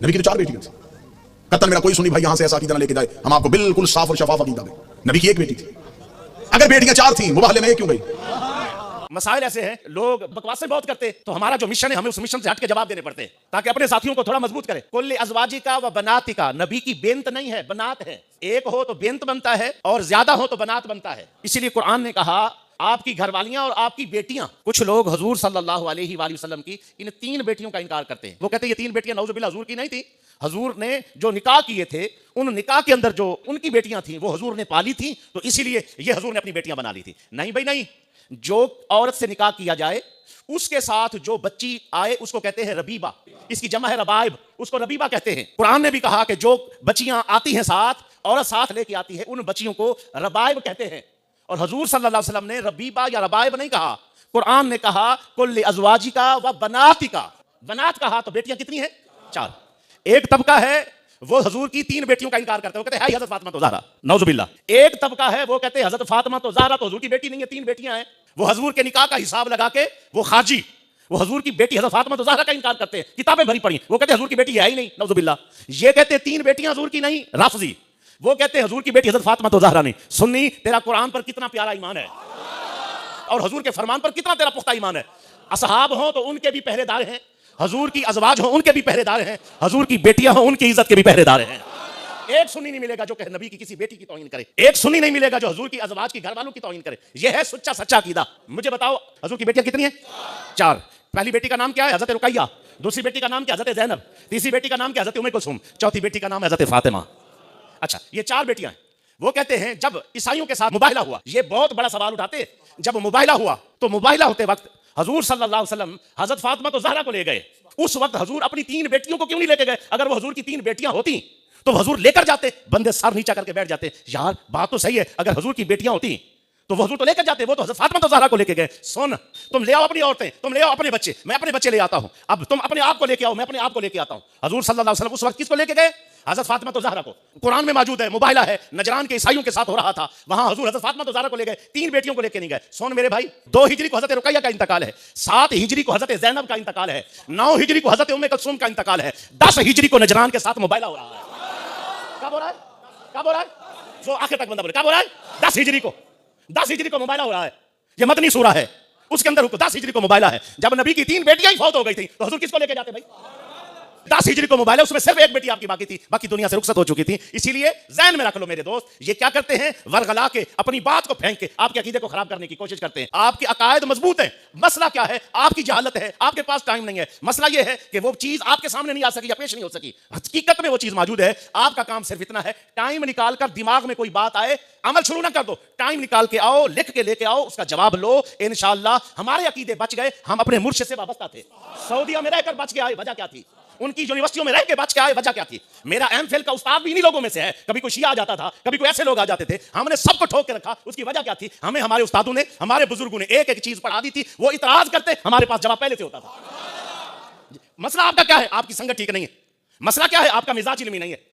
نبی کی تو 4 بیٹیاں تھیں. قطن میرا کوئی سنی بھائی یہاں سے ایسا عقیدہ نہ لے کے جائے, ہم آپ کو بالکل صاف اور شفاف عقیدہ دیں. نبی کی 1 بیٹی تھی. اگر بیٹیاں 4 تھیں مباہلے میں 1 کیوں گئی؟ مسائل ایسے ہیں, لوگ بکواسیں بہت کرتے, تو ہمارا جو مشن ہے ہمیں اس مشن سے ہٹ کے جواب دینے پڑتے ہیں تاکہ اپنے ساتھیوں کو تھوڑا مضبوط کرے. کل ازواجکا و بناتکا, نبی کی بنت نہیں ہے, بنات ہے. ایک ہو تو بنت بنتا ہے اور زیادہ ہو تو بنات بنتا ہے. اسی لیے قرآن نے کہا آپ کی گھر والیاں اور آپ کی بیٹیاں. کچھ لوگ حضور صلی اللہ علیہ وآلہ وسلم کی ان 3 بیٹیوں کا انکار کرتے ہیں. وہ کہتے ہیں یہ 3 بیٹیاں نعوذ باللہ حضور کی نہیں تھی, حضور نے جو نکاح کیے تھے ان نکاح کے اندر جو ان کی بیٹیاں تھیں وہ حضور نے پالی تھیں, تو اسی لیے یہ حضور نے اپنی بیٹیاں بنا لی تھی. نہیں بھائی نہیں, جو عورت سے نکاح کیا جائے اس کے ساتھ جو بچی آئے اس کو کہتے ہیں ربیبہ. اس کی جمع ہے ربائب, اس کو ربیبہ کہتے ہیں. قرآن نے بھی کہا کہ جو بچیاں آتی ہیں ساتھ, عورت ساتھ لے کے آتی ہے, ان بچیوں کو ربائب کہتے ہیں. اور حضور صلی اللہ علیہ وسلم نے ربیبہ یا ربائب نہیں کہا. قرآن نے کہا کل ازواجکا و بناتکا. بنات کہا تو بیٹیاں کتنی ہیں؟ 4. ایک طبقہ ہے وہ حضور کی 3 بیٹیوں کا انکار کرتے ہیں, وہ کہتے ہیں حضرت فاطمہ تو زہرا, نعوذ باللہ. ایک طبقہ ہے وہ کہتے ہیں حضرت فاطمہ تو زہرا تو حضور کی بیٹی نہیں ہے, 3 بیٹیاں ہیں. وہ حضور کے نکاح کا حساب لگا کے وہ خارجی, وہ حضور کی بیٹی حضرت فاطمہ تو زہرا کا انکار کرتے ہیں. کتابیں بھری پڑی, وہ کہتے ہیں حضور کی بیٹی ہے ہی نہیں, نعوذ باللہ. یہ کہتے ہیں 3 بیٹیاں حضور کی نہیں, رافضی. وہ کہتے ہیں حضور کی بیٹی حضرت فاطمہ تو زہرا نہیں. سنی, تیرا قرآن پر کتنا پیارا ایمان ہے اور حضور کے فرمان پر کتنا تیرا پختہ ایمان ہے. اصحاب ہوں تو ان کے بھی پہرے دار ہیں, حضور کی ازواج ہوں ان کے بھی پہرے دار ہیں, حضور کی بیٹیاں ہوں ان کی عزت کے بھی پہرے دار ہیں. ایک سنی نہیں ملے گا جو کہ نبی کی کسی بیٹی کی توہین کرے, ایک سنی نہیں ملے گا جو حضور کی ازواج کی گھر والوں کی توہین کرے. یہ ہے سچا سچا عقیدہ. مجھے بتاؤ حضور کی بیٹیاں کتنی ہیں؟ 4. پہلی بیٹی کا نام کیا ہے؟ حضرت رقیہ. دوسری بیٹی کا نام کیا؟ حضرت زینب. تیسری بیٹی کا نام کیا؟ حضرت ام کلثوم. چوتھی بیٹی کا نام ہے حضرت فاطمہ. اچھا, یہ 4 بیٹیاں ہیں. وہ کہتے ہیں جب عیسائیوں کے ساتھ مباہلہ ہوا, یہ بہت بڑا سوال اٹھاتے, جب مباہلہ ہوا تو مباہلہ ہوتے وقت حضور صلی اللہ علیہ وسلم حضرت فاطمہ تو زہرا کو لے گئے. اس وقت حضور اپنی 3 بیٹیوں کو کیوں نہیں لے کے گئے؟ اگر وہ حضور کی 3 بیٹیاں ہوتی تو حضور لے کر جاتے. بندے سر نیچا کر کے بیٹھ جاتے, یار بات تو صحیح ہے, اگر حضور کی بیٹیاں ہوتی تو وہ حضور تو لے کر جاتے, وہ تو حضرت فاطمہ تو زہرا کو لے کے گئے. سن, تم لے آؤ اپنی عورتیں, تم لے آؤ اپنے بچے, میں اپنے بچے لے آتا ہوں. اب تم اپنے آپ کو لے کے آؤ, میں اپنے آپ کو لے کے آتا ہوں. حضور صلی اللہ علیہ وسلم اس وقت کس کو لے کے گئے؟ حضرت فاطمہ تو زہرا کو. قرآن میں موجود ہے, مباہلہ ہے, نجران کے عیسائیوں کے ساتھ ہو رہا تھا, وہاں حضور حضرت فاطمہ تو زہرا کو لے گئے, 3 بیٹیوں کو لے کے نہیں گئے. سن میرے بھائی, 2 ہجری کو حضرت رقیہ کا انتقال ہے, 7 ہجری کو حضرت زینب کا انتقال ہے, 9 ہجری کو حضرت ام کلثوم کا انتقال ہے, 10 ہجری کو نجران کے ساتھ مباہلہ ہو رہا ہے. کب ہو رہا ہے؟ کب ہو رہا ہے؟ جو آخر تک بندہ بولے کب ہو رہا ہے؟ 10 ہجری کو. 10 ہجری کو مباہلہ ہو رہا ہے. یہ مدنی سورہ ہے, اس کے اندر 10 ہجری کو مباہلہ ہے. جب نبی کی 3 بیٹیاں ہی فوت ہو گئی تھی تو حضور کس کو لے کے جاتے بھائی؟ 10 ہجری کو مباہلہ, اس میں صرف 1 بیٹی آپ کی باقی تھی, باقی دنیا سے رخصت ہو چکی تھی. اسی لیے ذہن میں رکھ لو میرے دوست, یہ کیا کرتے ہیں؟ ورغلا کے, اپنی بات کو پھینک کے آپ کے عقیدے کو خراب کرنے کی کوشش کرتے ہیں. آپ کے عقائد مضبوط ہیں, مسئلہ کیا ہے؟ آپ کی جہالت ہے, آپ کے پاس ٹائم نہیں ہے. مسئلہ یہ ہے کہ وہ چیز آپ کے سامنے نہیں آ سکی یا پیش نہیں ہو سکی. حقیقت میں وہ چیز موجود ہے, آپ کا کام صرف اتنا ہے, ٹائم نکال کر دماغ میں کوئی بات آئے, عمل شروع نہ کر دو, ٹائم نکال کے آؤ, لکھ کے لے کے آؤ, اس کا جواب لو. انشاءاللہ ہمارے عقیدے بچ گئے, ہم اپنے مرشد سے وابستہ تھے. سعودیہ میں رہ کر بچ کے آئے, وجہ کیا تھی؟ ان کی یونیورسٹیوں میں رہ کے بچ کے آئے, وجہ کیا تھی؟ میرا ایم فل کا استاد بھی انہی لوگوں میں سے ہے. کبھی کوئی شیعہ آ جاتا تھا, کبھی کوئی ایسے لوگ آ جاتے تھے, ہم نے سب کو ٹھوک کے رکھا. اس کی وجہ کیا تھی؟ ہمیں ہمارے استادوں نے, ہمارے بزرگوں نے ایک ایک چیز پڑھا دی تھی, وہ اعتراض کرتے, ہمارے پاس جواب پہلے سے ہوتا تھا. مسئلہ آپ کا کیا ہے؟ آپ کی سنگت ٹھیک نہیں ہے. مسئلہ کیا ہے؟ آپ کا مزاج علمی نہیں ہے.